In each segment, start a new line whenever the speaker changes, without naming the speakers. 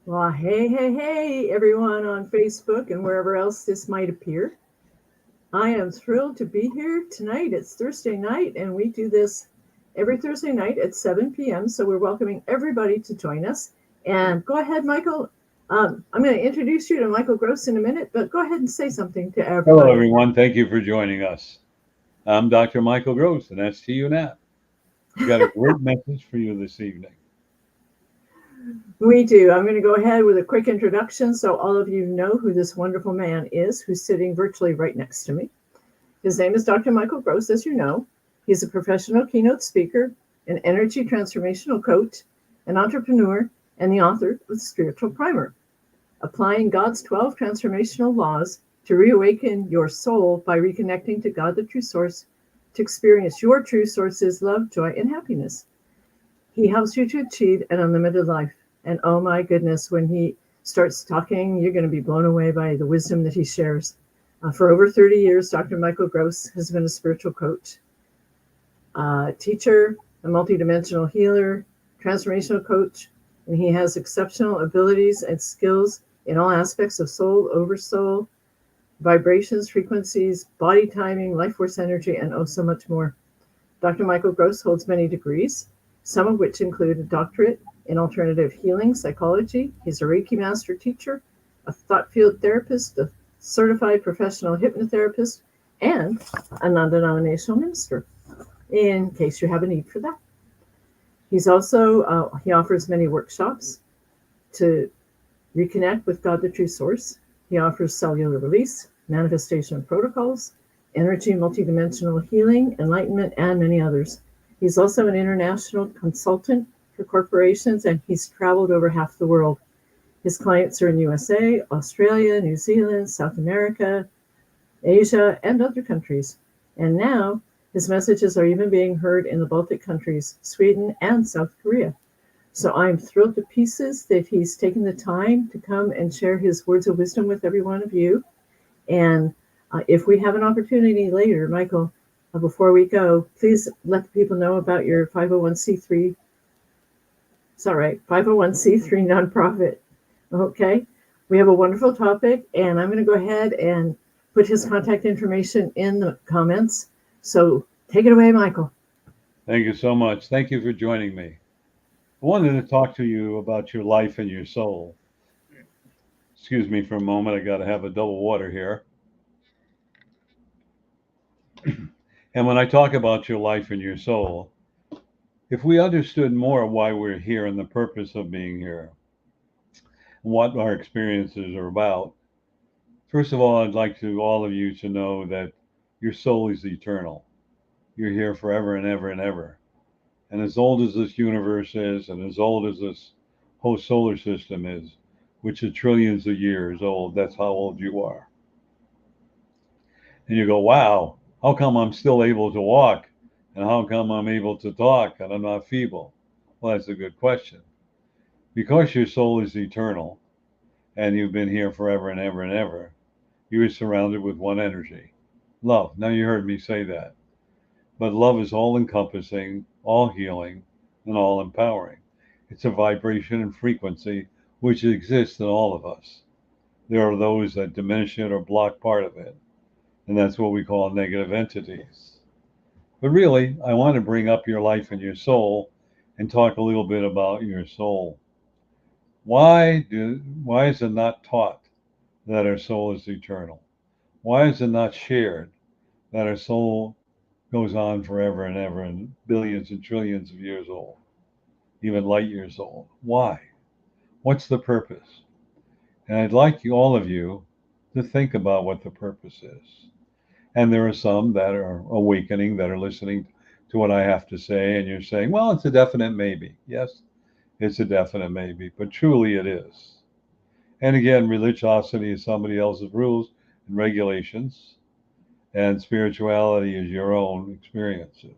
Well, hey, everyone on Facebook and wherever else this might appear. I am thrilled to be here tonight. It's Thursday night, and we do this every Thursday night at 7 p.m. So we're welcoming everybody to join us. And go ahead, Michael. I'm going to introduce you to Michael Gross in a minute, but go ahead and say something to
Hello,
everybody.
everyone. Thank you for joining us. I'm Dr. Michael Gross, and that's TUNAP. We've got a great message for you this evening.
We do. I'm going to go ahead with a quick introduction so all of you know who this wonderful man is who's sitting virtually right next to me. His name is Dr. Michael Gross, as you know. He's a professional keynote speaker, an energy transformational coach, an entrepreneur, and the author of the Spiritual Primer, applying God's 12 transformational laws to reawaken your soul by reconnecting to God, the true source, to experience your true source's love, joy, and happiness. He helps you to achieve an unlimited life. And oh my goodness, when he starts talking, you're going to be blown away by the wisdom that he shares. For over 30 years, Dr. Michael Gross has been a spiritual coach, teacher, a multidimensional healer, transformational coach, and he has exceptional abilities and skills in all aspects of soul, over soul, vibrations, frequencies, body timing, life force energy, and oh so much more. Dr. Michael Gross holds many degrees, some of which include a doctorate in alternative healing psychology. He's a Reiki master teacher, a thought field therapist, a certified professional hypnotherapist, and a non-denominational minister, in case you have a need for that. He offers many workshops to reconnect with God, the true source. He offers cellular release, manifestation protocols, energy multidimensional healing, enlightenment, and many others. He's also an international consultant for corporations, and he's traveled over half the world. His clients are in USA, Australia, New Zealand, South America, Asia, and other countries. And now his messages are even being heard in the Baltic countries, Sweden, and South Korea. So I'm thrilled to pieces that he's taken the time to come and share his words of wisdom with every one of you. And if we have an opportunity later, Michael, before we go, please let the people know about your 501c3. It's all right, 501c3 nonprofit. Okay, we have a wonderful topic, and I'm going to go ahead and put his contact information in the comments. So take it away, Michael.
Thank you so much. Thank you for joining me. I wanted to talk to you about your life and your soul. Excuse me for a moment. I got to have a double water here. And when I talk about your life and your soul, if we understood more why we're here and the purpose of being here, what our experiences are about, first of all, I'd like to all of you to know that your soul is eternal. You're here forever and ever and ever. And as old as this universe is, and as old as this whole solar system is, which is trillions of years old, that's how old you are. And you go, wow, how come I'm still able to walk? And how come I'm able to talk and I'm not feeble? Well, that's a good question. Because your soul is eternal and you've been here forever and ever and ever, you are surrounded with one energy, love. Now, you heard me say that. But love is all encompassing, all healing, and all empowering. It's a vibration and frequency which exists in all of us. There are those that diminish it or block part of it, and that's what we call negative entities. But really, I want to bring up your life and your soul and talk a little bit about your soul. Why is it not taught that our soul is eternal? Why is it not shared that our soul goes on forever and ever and billions and trillions of years old, even light years old? Why? What's the purpose? And I'd like all of you to think about what the purpose is. And there are some that are awakening, that are listening to what I have to say, and you're saying, well, it's a definite maybe. Yes, it's a definite maybe, but truly it is. And again, religiosity is somebody else's rules and regulations, and spirituality is your own experiences.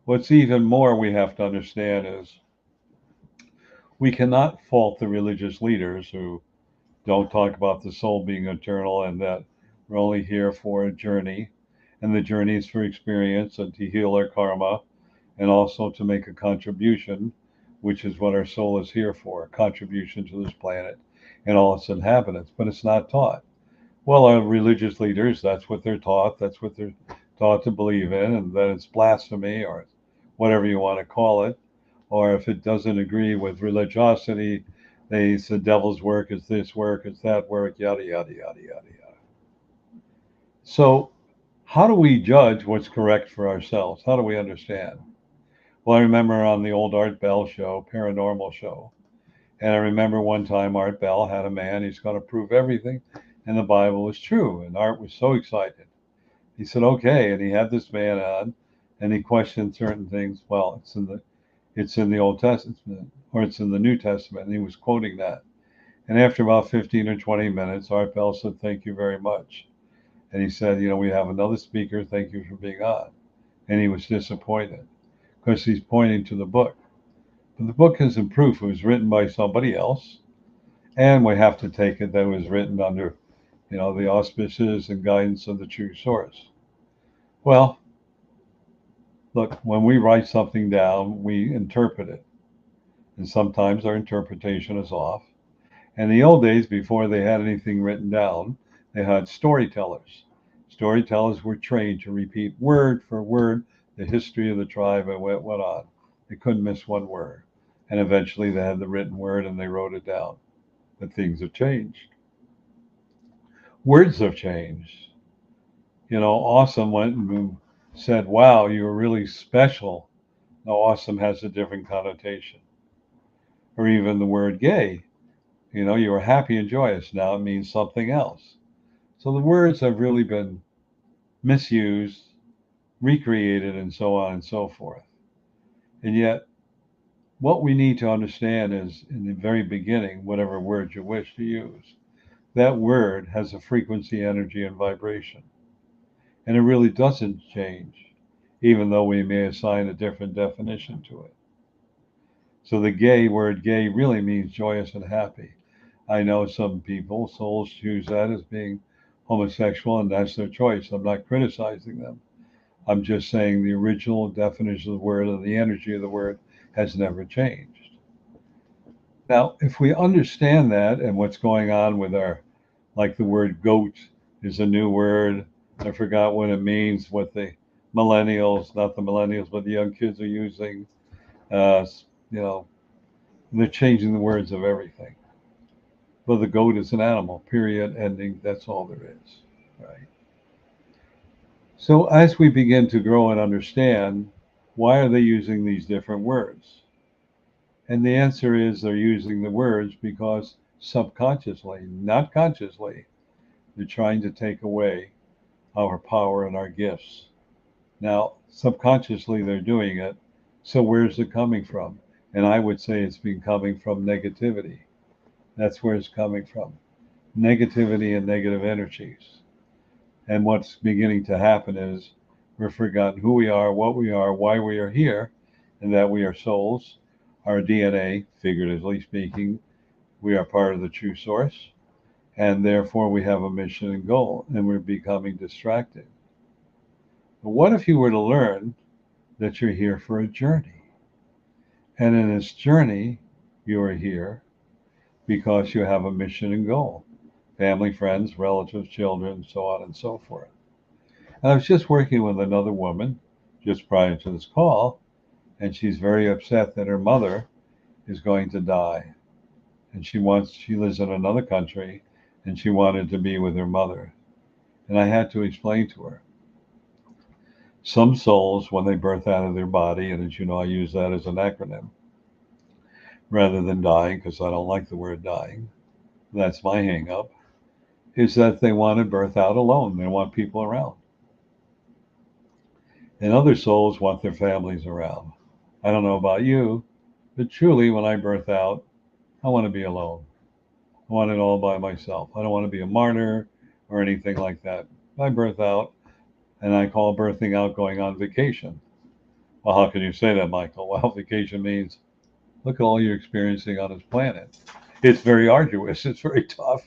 What's even more we have to understand is we cannot fault the religious leaders who don't talk about the soul being eternal and that we're only here for a journey, and the journey is for experience and to heal our karma and also to make a contribution which is what our soul is here for, a contribution to this planet and all its inhabitants, but it's not taught. Well, our religious leaders, that's what they're taught, that's what they're taught to believe in, and that it's blasphemy or whatever you want to call it. Or if it doesn't agree with religiosity, they say the devil's work is this work, it's that work, yada, yada, yada, yada, yada. So, how do we judge what's correct for ourselves? How do we understand? Well, I remember on the old Art Bell show, paranormal show, and I remember one time Art Bell had a man, he's going to prove everything in the Bible is true. And Art was so excited. He said, okay. And he had this man on and he questioned certain things. Well, it's in the Old Testament or it's in the New Testament. And he was quoting that. And after about 15 or 20 minutes, Art Bell said, thank you very much. And he said, we have another speaker. Thank you for being on. And he was disappointed because he's pointing to the book. But the book isn't proof. It was written by somebody else. And we have to take it that it was written under, the auspices and guidance of the true source. Well, look, when we write something down, we interpret it. And sometimes our interpretation is off. In the old days, before they had anything written down, they had storytellers. Storytellers were trained to repeat word for word the history of the tribe and what went on. They couldn't miss one word. And eventually they had the written word and they wrote it down. But things have changed. Words have changed. Awesome went and said, wow, you were really special. Now, awesome has a different connotation. Or even the word gay. You were happy and joyous. Now it means something else. So the words have really been misused, recreated, and so on and so forth. And yet, what we need to understand is in the very beginning, whatever word you wish to use, that word has a frequency, energy, and vibration. And it really doesn't change, even though we may assign a different definition to it. So the word gay really means joyous and happy. I know some people, souls, choose that as being homosexual, and that's their choice. I'm not criticizing them. I'm just saying the original definition of the word and the energy of the word has never changed. Now, if we understand that and what's going on with like the word goat is a new word. I forgot what it means, what the millennials, not the millennials, but the young kids are using. They're changing the words of everything. Well, the goat is an animal, period, ending, that's all there is, right? So as we begin to grow and understand, why are they using these different words? And the answer is they're using the words because subconsciously, not consciously, they're trying to take away our power and our gifts. Now, subconsciously, they're doing it. So where's it coming from? And I would say it's been coming from negativity. That's where it's coming from. Negativity and negative energies. And what's beginning to happen is we've forgotten who we are, what we are, why we are here, and that we are souls. Our DNA, figuratively speaking, we are part of the true source. And therefore we have a mission and goal, and we're becoming distracted. But what if you were to learn that you're here for a journey? And in this journey, you are here because you have a mission and goal. Family, friends, relatives, children, so on and so forth. And I was just working with another woman just prior to this call, and she's very upset that her mother is going to die. And she lives in another country, and she wanted to be with her mother. And I had to explain to her. Some souls, when they birth out of their body, and as you know, I use that as an acronym, rather than dying, because I don't like the word dying, that's my hang up, is that they want to birth out alone. They want people around. And other souls want their families around. I don't know about you, but truly when I birth out, I want to be alone. I want it all by myself. I don't want to be a martyr or anything like that. I birth out, and I call birthing out going on vacation. Well, how can you say that, Michael? Well, vacation means look at all you're experiencing on this planet. It's very arduous. It's very tough.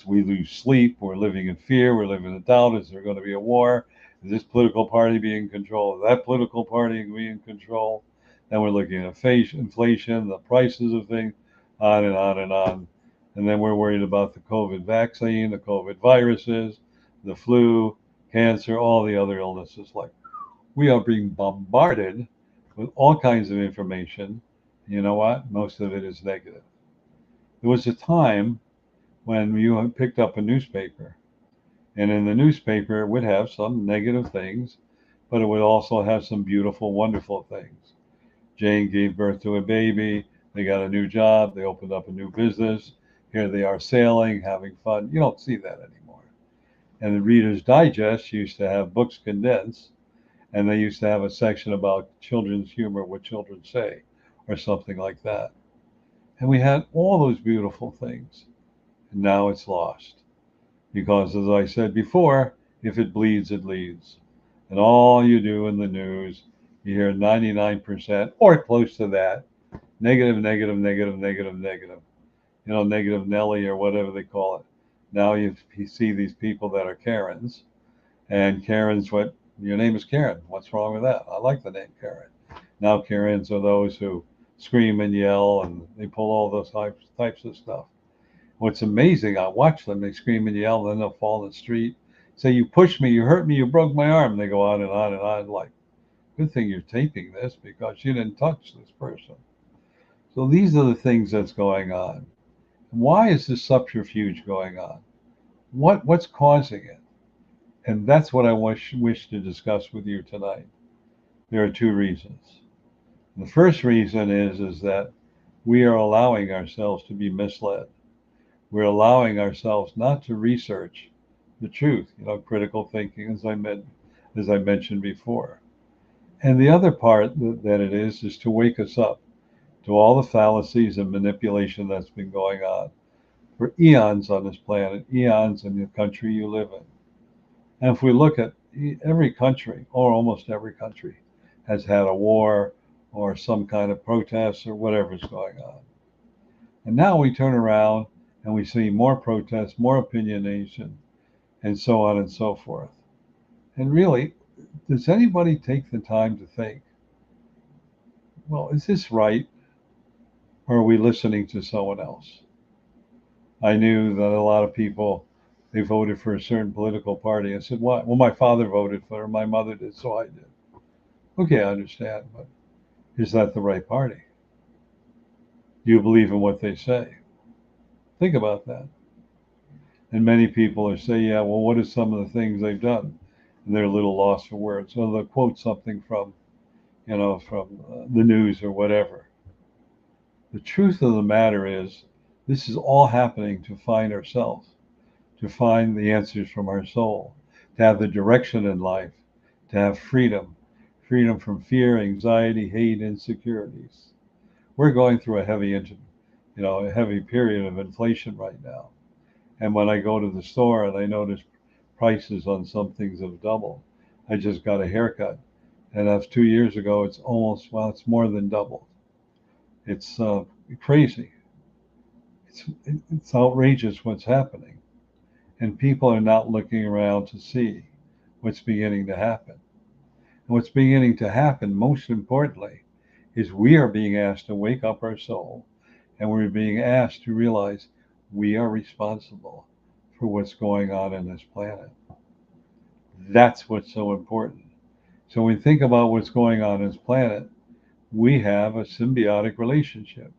We lose sleep. We're living in fear. We're living in doubt. Is there going to be a war? Is this political party being in control? Is that political party be in control? Then we're looking at inflation, the prices of things, on and on and on. And then we're worried about the COVID vaccine, the COVID viruses, the flu, cancer, all the other illnesses. Like, we are being bombarded with all kinds of information. You know what? Most of it is negative. There was a time when you picked up a newspaper, and in the newspaper it would have some negative things, but it would also have some beautiful, wonderful things. Jane gave birth to a baby, they got a new job, they opened up a new business, here they are sailing, having fun. You don't see that anymore. And the Reader's Digest used to have books condensed, and they used to have a section about children's humor, what children say, or something like that. And we had all those beautiful things. And now it's lost. Because, as I said before, if it bleeds, it leads. And all you do in the news, you hear 99% or close to that, negative, negative, negative, negative, negative. You know, negative Nelly or whatever they call it. Now you see these people that are Karens. And Karen's what, your name is Karen. What's wrong with that? I like the name Karen. Now Karens are those who scream and yell, and they pull all those types of stuff. What's amazing, I watch them, they scream and yell, and then they'll fall in the street, say, you pushed me, you hurt me, you broke my arm. They go on and on and on, like, good thing you're taping this because you didn't touch this person. So these are the things that's going on. Why is this subterfuge going on? What's causing it? And that's what I wish to discuss with you tonight. There are two reasons. The first reason is that we are allowing ourselves to be misled. We're allowing ourselves not to research the truth, critical thinking, as I mentioned before. And the other part that it is to wake us up to all the fallacies and manipulation that's been going on for eons on this planet, eons in the country you live in. And if we look at every country, or almost every country, has had a war or some kind of protest or whatever's going on. And now we turn around and we see more protests, more opinionation, and so on and so forth. And really, does anybody take the time to think, well, is this right? Or are we listening to someone else? I knew that a lot of people, they voted for a certain political party. I said, why? Well, my father voted for it, my mother did, so I did. Okay, I understand, but is that the right party? Do you believe in what they say? Think about that. And many people are saying, yeah, well, what are some of the things they've done? And they're a little lost for words. So they'll quote something from the news or whatever. The truth of the matter is, this is all happening to find ourselves, to find the answers from our soul, to have the direction in life, to have freedom from fear, anxiety, hate, insecurities. We're going through a heavy period of inflation right now. And when I go to the store and I notice prices on some things have doubled, I just got a haircut. And that's 2 years ago, it's more than doubled. It's crazy. It's outrageous what's happening. And people are not looking around to see what's beginning to happen. And what's beginning to happen, most importantly, is we are being asked to wake up our soul, and we're being asked to realize we are responsible for what's going on in this planet. That's what's so important. So when we think about what's going on in this planet, we have a symbiotic relationship.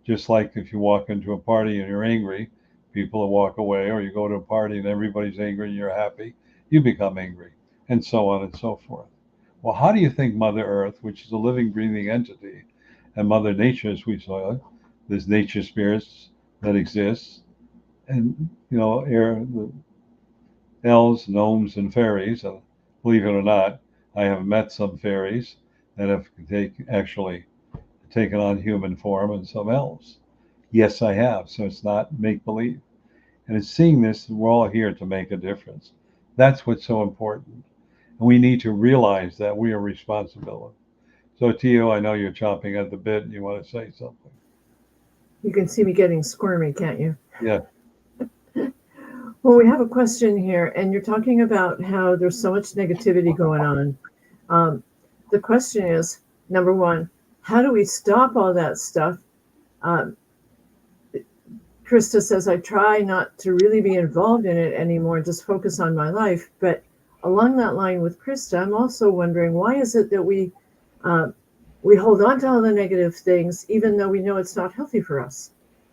Just like if you walk into a party and you're angry, people will walk away, or you go to a party and everybody's angry and you're happy, you become angry, and so on and so forth. Well, how do you think Mother Earth, which is a living, breathing entity, and Mother Nature, as we saw it, there's nature spirits that exist, and the elves, gnomes, and fairies. Believe it or not, I have met some fairies that have actually taken on human form, and some elves. Yes, I have. So it's not make believe. And it's seeing this, we're all here to make a difference. That's what's so important. And we need to realize that we are responsible. So, Tio, I know you're chomping at the bit and you want to say something.
You can see me getting squirmy, can't you?
Yeah.
Well, we have a question here, and you're talking about how there's so much negativity going on. The question is, number one, how do we stop all that stuff? Um, Krista says, I try not to really be involved in it anymore, just focus on my life. But along that line with Krista, I'm also wondering, why is it that we hold on to all the negative things, even though we know it's not healthy for us?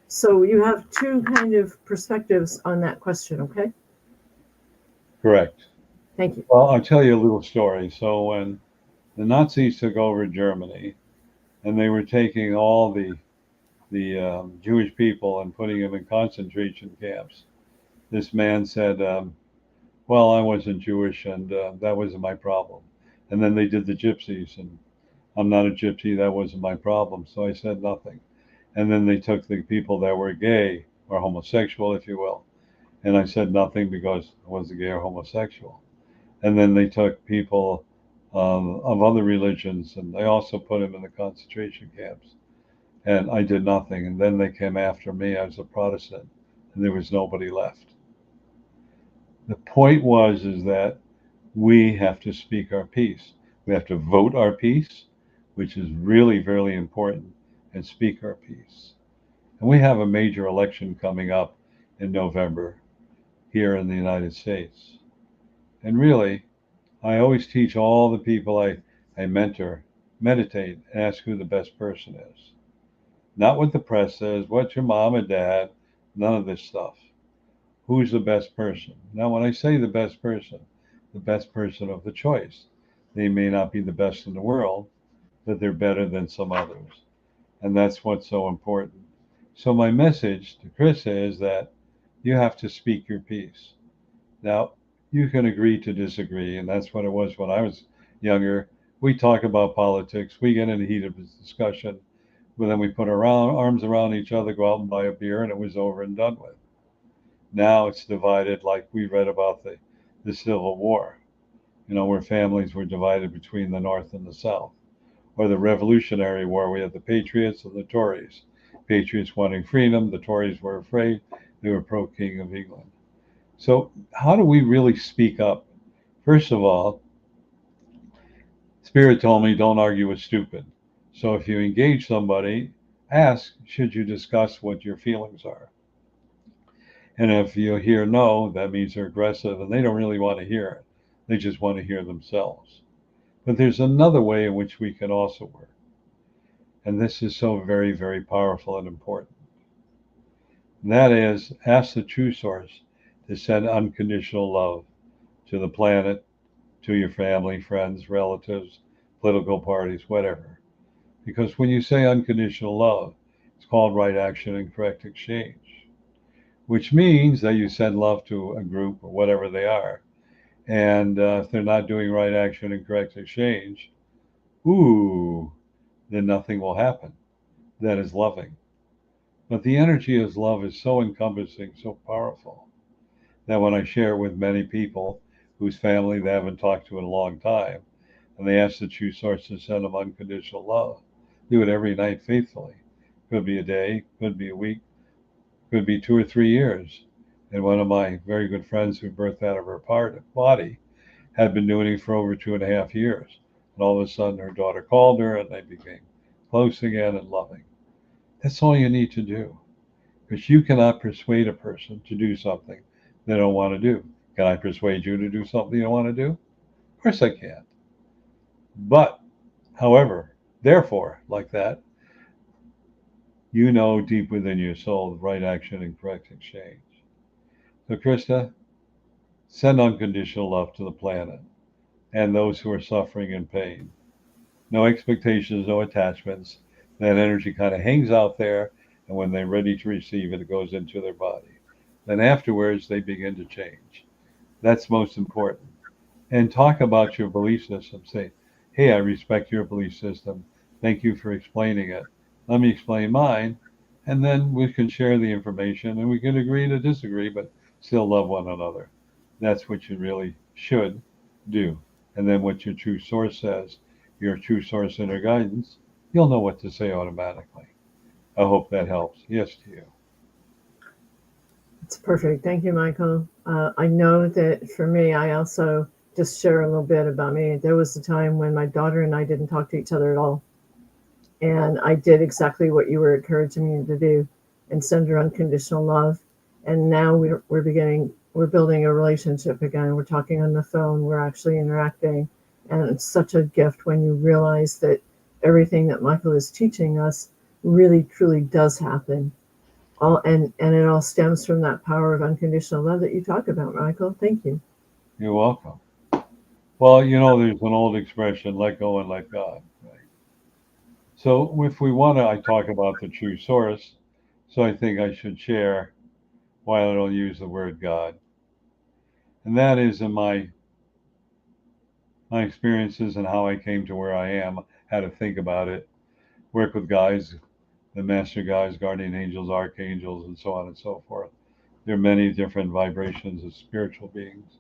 So you have two kind of perspectives on that question, okay?
Correct.
Thank you.
Well, I'll tell you a little story. So when the Nazis took over Germany, and they were taking all the Jewish people and putting them in concentration camps, this man said, "Well, I wasn't Jewish, and that wasn't my problem." And then they did the gypsies, and I'm not a gypsy. That wasn't my problem. So I said nothing. And then they took the people that were gay or homosexual, if you will, and I said nothing because I wasn't gay or homosexual. And then they took people of other religions, and they also put them in the concentration camps. And I did nothing. And then they came after me as a Protestant, and there was nobody left. The point is that we have to speak our piece. We have to vote our piece, which is really, really important, and speak our piece. And we have a major election coming up in November here in the United States. And really, I always teach all the people I mentor, meditate, and ask who the best person is. Not what the press says, what your mom and dad, none of this stuff. Who's the best person? Now, when I say the best person of the choice, they may not be the best in the world, but they're better than some others. And that's what's so important. So my message to Chris is that you have to speak your piece. Now, you can agree to disagree, and that's what it was when I was younger. We talk about politics, we get in a heated discussion, but then we put our arms around each other, go out and buy a beer, and it was over and done with. Now it's divided like we read about the Civil War, where families were divided between the North and the South. Or the Revolutionary War, we had the Patriots and the Tories. Patriots wanting freedom, the Tories were afraid, they were pro King of England. So, how do we really speak up? First of all, Spirit told me don't argue with stupid. So, if you engage somebody, ask, should you discuss what your feelings are? And if you hear no, that means they're aggressive and they don't really want to hear it. They just want to hear themselves. But there's another way in which we can also work. And this is so very, very powerful and important. And that is, ask the true source to send unconditional love to the planet, to your family, friends, relatives, political parties, whatever. Because when you say unconditional love, it's called right action and correct exchange, which means that you send love to a group or whatever they are. And if they're not doing right action and correct exchange, then nothing will happen. That is loving. But the energy of love is so encompassing, so powerful, that when I share it with many people whose family they haven't talked to in a long time, and they ask the true source to send them unconditional love, do it every night faithfully. Could be a day, could be a week, could be 2 or 3 years. And one of my very good friends who birthed out of her body had been doing it for over 2.5 years. And all of a sudden her daughter called her and they became close again and loving. That's all you need to do. Because you cannot persuade a person to do something they don't want to do. Can I persuade you to do something you don't want to do? Of course I can't. But, however, therefore, like that, you know deep within your soul the right action and correct exchange. So, Krista, send unconditional love to the planet and those who are suffering in pain. No expectations, no attachments. That energy kind of hangs out there, and when they're ready to receive it, it goes into their body. Then afterwards, they begin to change. That's most important. And talk about your belief system. Say, hey, I respect your belief system. Thank you for explaining it. Let me explain mine. And then we can share the information and we can agree to disagree, but still love one another. That's what you really should do. And then what your true source says, your true source inner guidance, you'll know what to say automatically. I hope that helps. Yes to you.
It's perfect. Thank you, Michael. I know that for me, I also just share a little bit about me. There was a time when my daughter and I didn't talk to each other at all. And I did exactly what you were encouraging me to do and send her unconditional love. And now we're building a relationship again. We're talking on the phone, we're actually interacting. And it's such a gift when you realize that everything that Michael is teaching us really truly does happen. And it all stems from that power of unconditional love that you talk about, Michael. Thank you.
You're welcome. Well, you know, there's an old expression, let go and let God. Right? So if we want to, I talk about the true source. So I think I should share why I don't use the word God. And that is in my experiences and how I came to where I am, how to think about it, work with guys, the master guides, guardian angels, archangels, and so on and so forth. There are many different vibrations of spiritual beings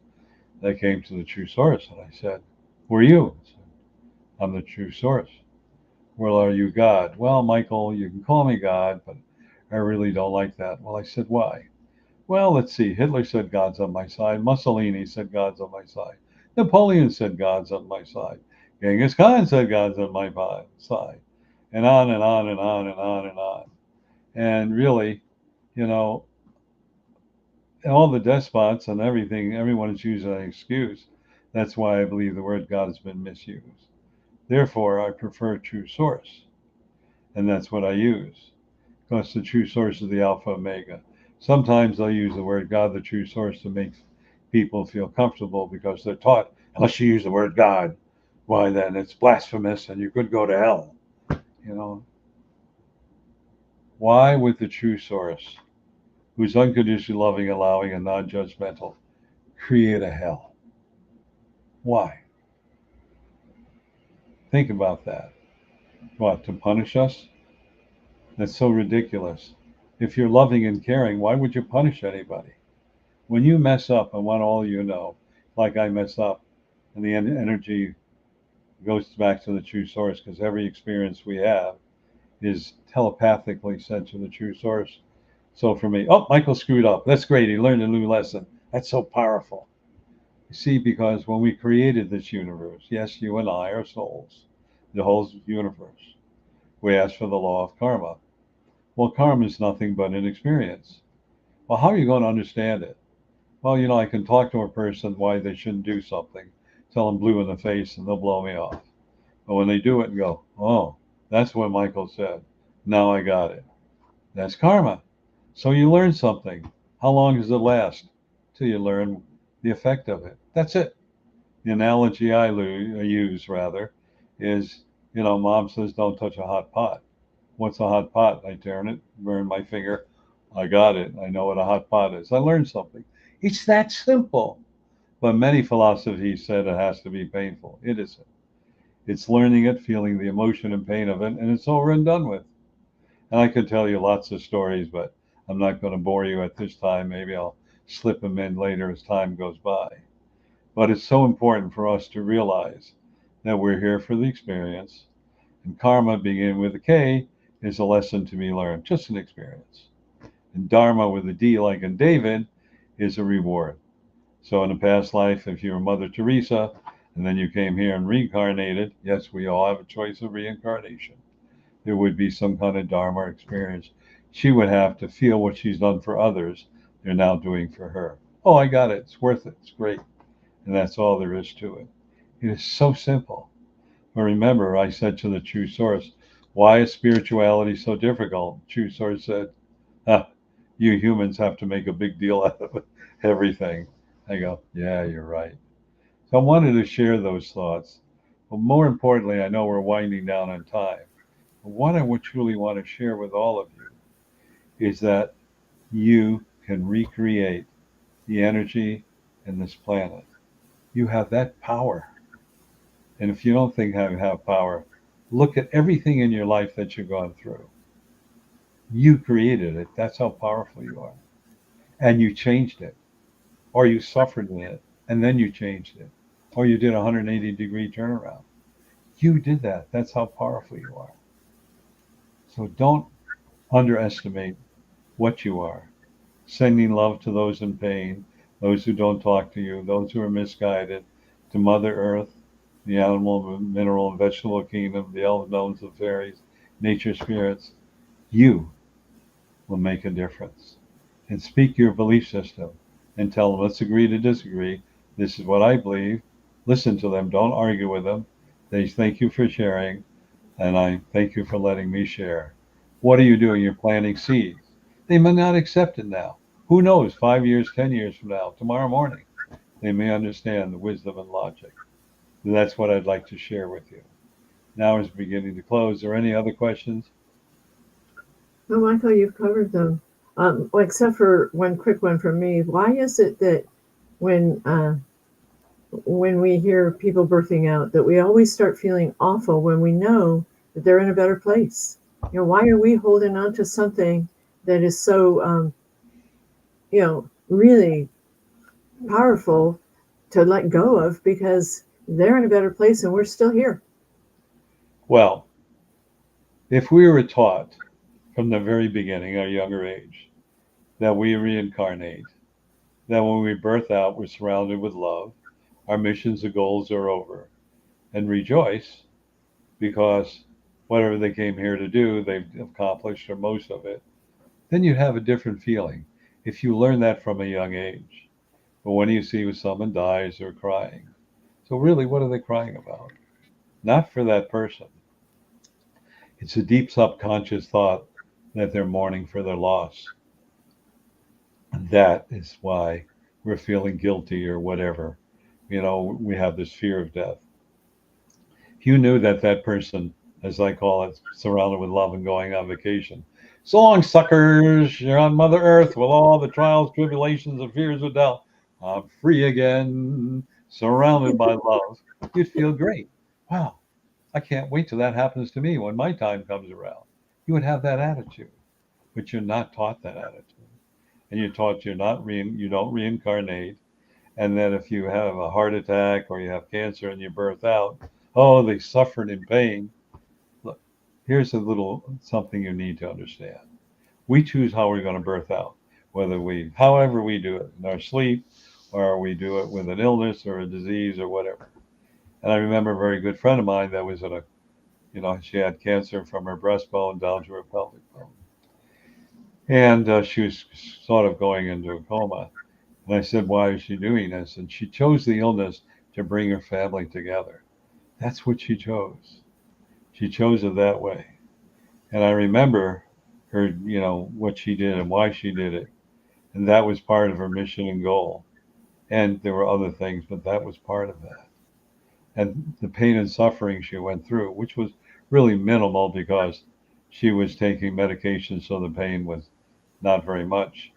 that came to the true source. And I said, who are you? I said, I'm the true source. Well, are you God? Well, Michael, you can call me God, but I really don't like that. Well, I said, why? Well, let's see. Hitler said God's on my side. Mussolini said God's on my side. Napoleon said God's on my side. Genghis Khan said God's on my side. And on and on and on and on and on. And really, you know, all the despots and everything, everyone is using an excuse. That's why I believe the word God has been misused. Therefore, I prefer true source. And that's what I use. Because the true source is the Alpha Omega. Sometimes I'll use the word God, the true source, to make people feel comfortable because they're taught, unless you use the word God, why then it's blasphemous and you could go to hell. You know, why would the true source, who's unconditionally loving, allowing, and non-judgmental, create a hell? Why? Think about that. What, to punish us? That's so ridiculous. If you're loving and caring, why would you punish anybody? When you mess up, I want all you know, like I mess up, and the energy goes back to the true source because every experience we have is telepathically sent to the true source. So for me, oh, Michael screwed up. That's great. He learned a new lesson. That's so powerful. You see, because when we created this universe, yes, you and I are souls, the whole universe, we asked for the law of karma. Well, karma is nothing but an experience. Well, how are you going to understand it? Well, you know, I can talk to a person why they shouldn't do something, tell them blue in the face, and they'll blow me off. But when they do it and go, oh, that's what Michael said. Now I got it. That's karma. So you learn something. How long does it last? Till you learn the effect of it. That's it. The analogy I use, rather, is, you know, mom says, don't touch a hot pot. What's a hot pot? I turn it, burn my finger. I got it. I know what a hot pot is. I learned something. It's that simple. But many philosophies said it has to be painful. It isn't. It's learning it, feeling the emotion and pain of it, and it's over and done with. And I could tell you lots of stories, but I'm not going to bore you at this time. Maybe I'll slip them in later as time goes by. But it's so important for us to realize that we're here for the experience. And karma, beginning with a K, is a lesson to be learned, just an experience. And dharma with a D, like in David, is a reward. So in a past life, if you were Mother Teresa, and then you came here and reincarnated, yes, we all have a choice of reincarnation. There would be some kind of dharma experience. She would have to feel what she's done for others, they're now doing for her. Oh, I got it. It's worth it. It's great. And that's all there is to it. It is so simple. But remember, I said to the true source, why is spirituality so difficult? True source said, you humans have to make a big deal out of everything. I go, yeah, you're right. So I wanted to share those thoughts. But more importantly, I know we're winding down on time. But what I would truly want to share with all of you is that you can recreate the energy in this planet. You have that power. And if you don't think you have power, look at everything in your life that you've gone through. You created it. That's how powerful you are. And you changed it. Or you suffered in it and then you changed it. Or you did a 180-degree turnaround. You did that. That's how powerful you are. So don't underestimate what you are. Sending love to those in pain, those who don't talk to you, those who are misguided, to Mother Earth, the animal, mineral, and vegetable kingdom, the elves, gnomes, the fairies, nature spirits, you will make a difference. And speak your belief system and tell them, let's agree to disagree. This is what I believe. Listen to them. Don't argue with them. They thank you for sharing, and I thank you for letting me share. What are you doing? You're planting seeds. They may not accept it now. Who knows? 5 years, 10 years from now, tomorrow morning, they may understand the wisdom and logic. That's what I'd like to share with you. Now is beginning to close. Are there any other questions?
No, Michael, you've covered them. Well, except for one quick one from me. Why is it that when we hear people birthing out, that we always start feeling awful when we know that they're in a better place? Why are we holding on to something that is so, really powerful to let go of, because they're in a better place and we're still here?
Well, if we were taught from the very beginning, at a younger age, that we reincarnate, that when we birth out, we're surrounded with love, our missions and goals are over, and rejoice because whatever they came here to do, they've accomplished, or most of it, then you'd have a different feeling if you learn that from a young age. But when you see when someone dies, they're crying. So really, what are they crying about? Not for that person. It's a deep subconscious thought that they're mourning for their loss. And that is why we're feeling guilty or whatever. We have this fear of death. If you knew that that person, as I call it, surrounded with love and going on vacation, so long, suckers, you're on Mother Earth with all the trials, tribulations, and fears of doubt. I'm free again, surrounded by love. You'd feel great. Wow, I can't wait till that happens to me when my time comes around. You would have that attitude, but you're not taught that attitude. And you're taught you don't reincarnate, and that if you have a heart attack or you have cancer and you birth out, oh, they suffered in pain. Look, here's a little something you need to understand. We choose how we're going to birth out, however we do it, in our sleep, or we do it with an illness or a disease or whatever. And I remember a very good friend of mine that was she had cancer from her breastbone down to her pelvic bone. And she was sort of going into a coma. And I said, why is she doing this? And she chose the illness to bring her family together. That's what she chose. She chose it that way. And I remember her, what she did and why she did it. And that was part of her mission and goal. And there were other things, but that was part of that. And the pain and suffering she went through, which was really minimal because she was taking medication, so the pain was not very much.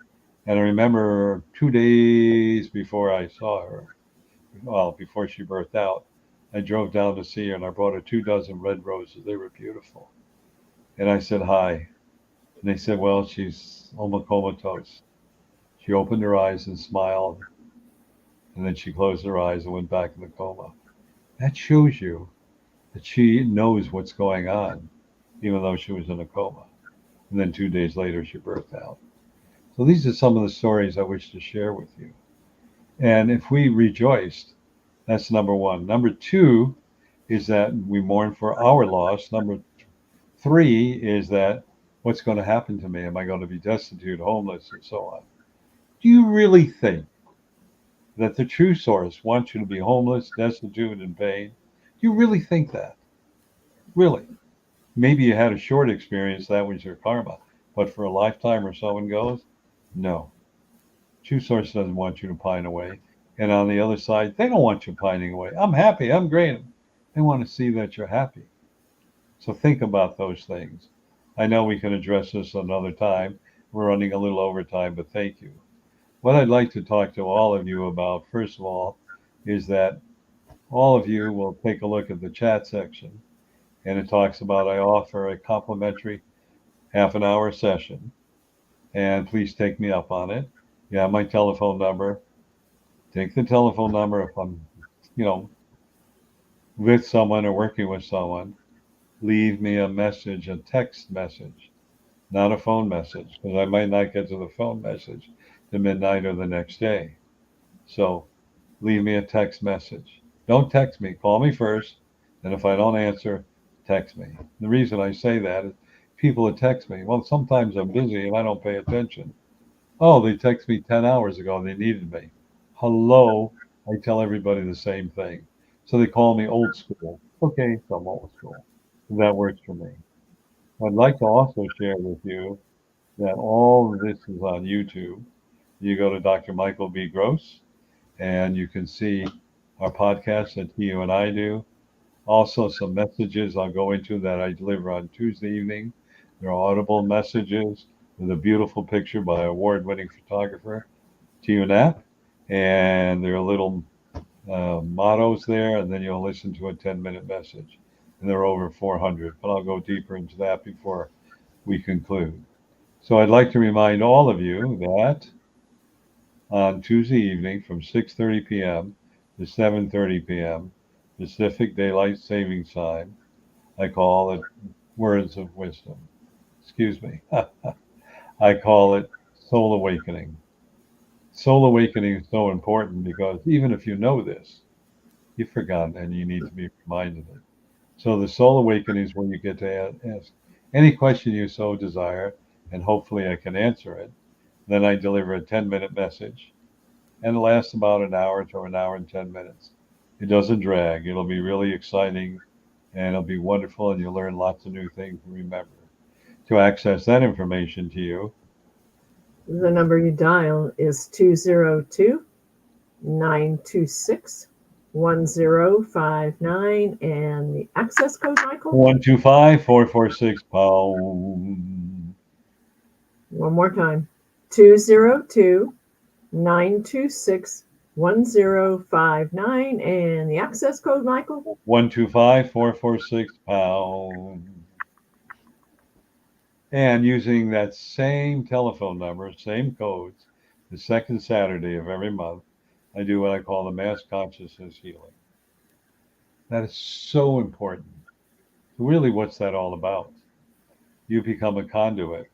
And I remember 2 days before I saw her, before she birthed out, I drove down to see her and I brought her 24 red roses. They were beautiful. And I said, hi. And they said, well, she's almost comatose. She opened her eyes and smiled. And then she closed her eyes and went back in the coma. That shows you that she knows what's going on, even though she was in a coma. And then 2 days later, she birthed out. So these are some of the stories I wish to share with you. And if we rejoiced, that's number one. Number two is that we mourn for our loss. Number three is that what's going to happen to me? Am I going to be destitute, homeless, and so on? Do you really think that the true source wants you to be homeless, destitute, and pain? Do you really think that? Really? Maybe you had a short experience, that was your karma. But for a lifetime where someone goes, no. True source doesn't want you to pine away. And on the other side, they don't want you pining away. I'm happy, I'm great. They want to see that you're happy. So think about those things. I know we can address this another time. We're running a little over time, but thank you. What I'd like to talk to all of you about, first of all, is that all of you will take a look at the chat section. And it talks about I offer a complimentary half-an-hour session. And please take me up on it. You have my telephone number. Take the telephone number if I'm, with someone or working with someone. Leave me a message, a text message, not a phone message, because I might not get to the phone message to midnight or the next day. So leave me a text message. Don't text me. Call me first. And if I don't answer, text me. The reason I say that is people that text me, well, sometimes I'm busy and I don't pay attention. Oh, they texted me 10 hours ago and they needed me. Hello, I tell everybody the same thing. So they call me old school. Okay, so I'm old school. That works for me. I'd like to also share with you that all of this is on YouTube. You go to Dr. Michael B. Gross and you can see our podcast that you and I do. Also, some messages I'll go into that I deliver on Tuesday evening. They're audible messages with a beautiful picture by award-winning photographer Tiu Knapp, and there are little mottos there, and then you'll listen to a 10-minute message. And there are over 400, but I'll go deeper into that before we conclude. So I'd like to remind all of you that on Tuesday evening from 6:30 p.m. to 7:30 p.m. Pacific Daylight Savings Time, I call it Words of Wisdom. Excuse me. I call it Soul Awakening. Soul Awakening is so important because even if you know this, you've forgotten and you need to be reminded of it. So the Soul Awakening is where you get to ask any question you so desire, and hopefully I can answer it. Then I deliver a 10-minute message, and it lasts about an hour to an hour and 10 minutes. It doesn't drag. It'll be really exciting, and it'll be wonderful, and you'll learn lots of new things to remember. To access that information to you,
The number you dial is 202-926-1059, and the access code, Michael?
125-446-pound.
One more time. 202-926-1059, and the access code, Michael?
125-446-pound. And using that same telephone number, same codes, the second Saturday of every month, I do what I call the Mass Consciousness Healing. That is so important. Really, what's that all about? You become a conduit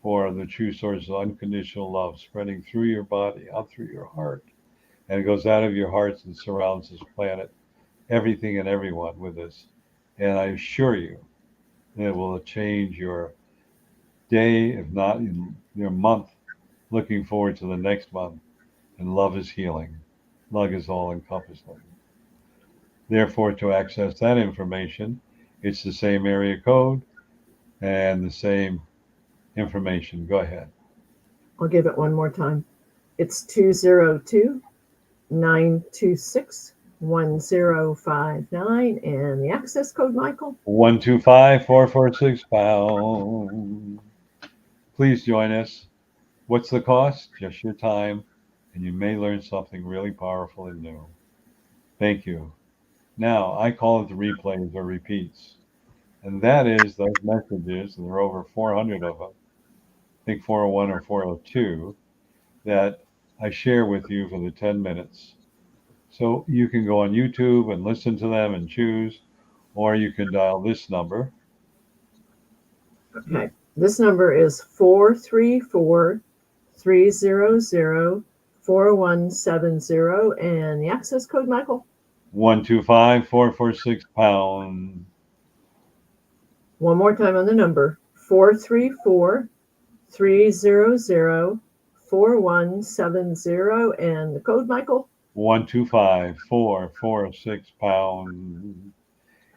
for the true source of unconditional love spreading through your body, out through your heart, and it goes out of your hearts and surrounds this planet, everything and everyone with this. And I assure you, it will change your day, if not your month. Looking forward to the next month. And love is healing. Love is all encompassing. Therefore, to access that information, it's the same area code and the same information. Go ahead.
I'll give it one more time. It's 202-926-1059, and the access code, Michael?
125-446-pound. Please join us. What's the cost? Just your time, and you may learn something really powerful and new. Thank you. Now, I call it the replays or repeats. And that is those messages, and there are over 400 of them, I think 401 or 402, that I share with you for the 10 minutes. So you can go on YouTube and listen to them and choose, or you can dial this number.
Okay. This number is 434-300-4170, and the access code, Michael?
125-446-pound.
One more time on the number, 434-300-4170, and the code, Michael?
125-446-pound.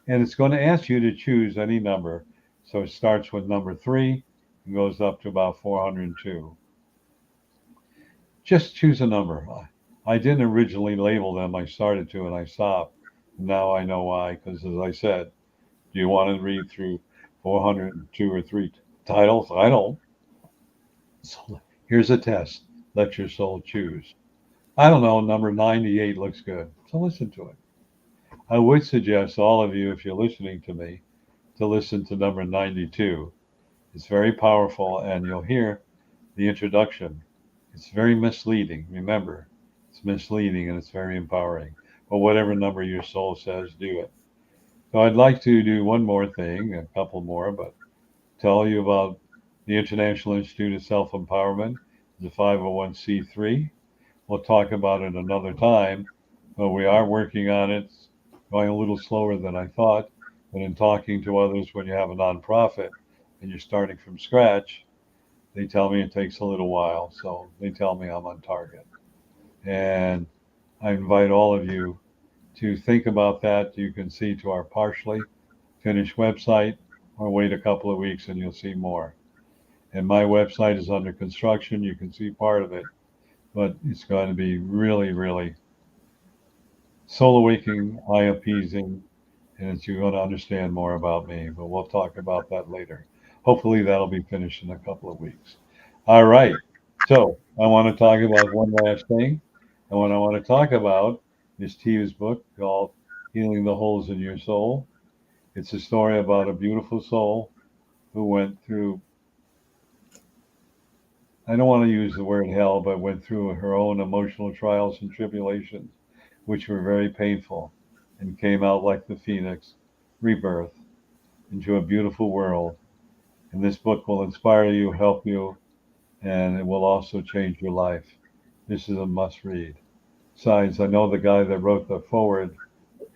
And it's going to ask you to choose any number. So it starts with number 3 and goes up to about 402. Just choose a number. I didn't originally label them. I started to and I stopped. Now I know why, because as I said, do you want to read through 402 or 3 titles? I don't. So here's a test. Let your soul choose. I don't know, number 98 looks good. So listen to it. I would suggest all of you, if you're listening to me, to listen to number 92. It's very powerful, and you'll hear the introduction. It's very misleading. Remember, it's misleading and it's very empowering. But whatever number your soul says, do it. So I'd like to do one more thing, a couple more, but tell you about the International Institute of Self-Empowerment, the 501c3. We'll talk about it another time, but we are working on it. It's going a little slower than I thought, And in talking to others, when you have a nonprofit and you're starting from scratch, they tell me it takes a little while. So they tell me I'm on target. And I invite all of you to think about that. You can see to our partially finished website or wait a couple of weeks and you'll see more. And my website is under construction. You can see part of it, but it's going to be really, really soul awakening, eye appeasing, and you're going to understand more about me. But we'll talk about that later. Hopefully, that'll be finished in a couple of weeks. All right. So I want to talk about one last thing. And what I want to talk about is Tia's book called Healing the Holes in Your Soul. It's a story about a beautiful soul who went through, I don't want to use the word hell, but went through her own emotional trials and tribulations, which were very painful, and came out like the phoenix, rebirth, into a beautiful world. And this book will inspire you, help you, and it will also change your life. This is a must read. Besides, I know the guy that wrote the foreword,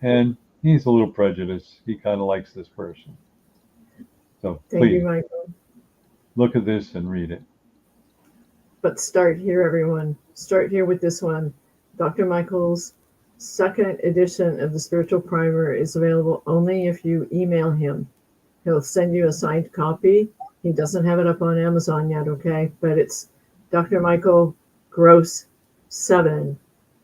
and he's a little prejudiced. He kind of likes this person. So
Thank you,
please
Michael.
look at this and read it.
But start here, everyone. Start here with this one. Dr. Michael's second edition of the Spiritual Primer is available only if you email him. He'll send you a signed copy. He doesn't have it up on Amazon yet, okay? But it's Dr. Michael Gross 7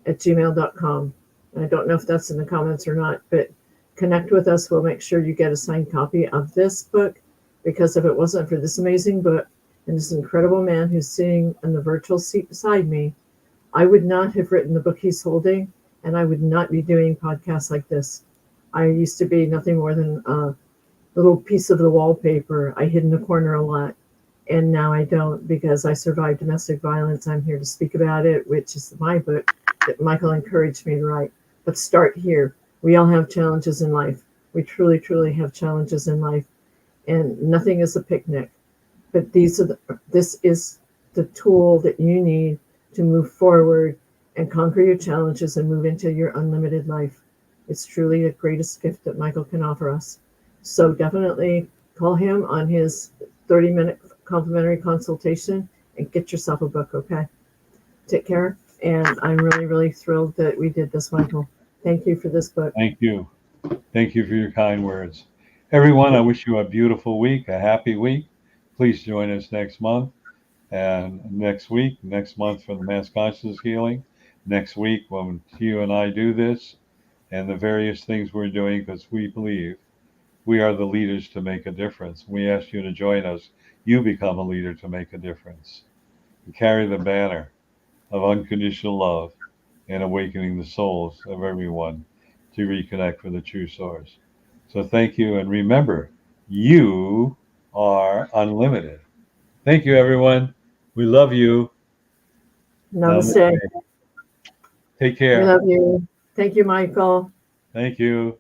at gmail.com. I don't know if that's in the comments or not, but connect with us. We'll make sure you get a signed copy of this book, because if it wasn't for this amazing book and this incredible man who's sitting in the virtual seat beside me, I would not have written the book he's holding, and I would not be doing podcasts like this. I used to be nothing more than a little piece of the wallpaper. I hid in the corner a lot, and now I don't, because I survived domestic violence. I'm here to speak about it, which is my book that Michael encouraged me to write. But start here. We all have challenges in life. We truly, truly have challenges in life, and nothing is a picnic. But this is the tool that you need to move forward and conquer your challenges and move into your unlimited life. It's truly the greatest gift that Michael can offer us. So definitely call him on his 30-minute complimentary consultation and get yourself a book, okay? Take care. And I'm really, really thrilled that we did this, Michael. Thank you for this book.
Thank you. Thank you for your kind words. Everyone, I wish you a beautiful week, a happy week. Please join us next month and next month for the Mass Consciousness Healing. Next week when you and I do this and the various things we're doing, because we believe we are the leaders to make a difference. We ask you to join us. You become a leader to make a difference. You carry the banner of unconditional love and awakening the souls of everyone to reconnect with the true source. So thank you, and remember, you are unlimited. Thank you, everyone. We love you.
Namaste.
Take
We
care.
love you. Thank you, Michael.
Thank you.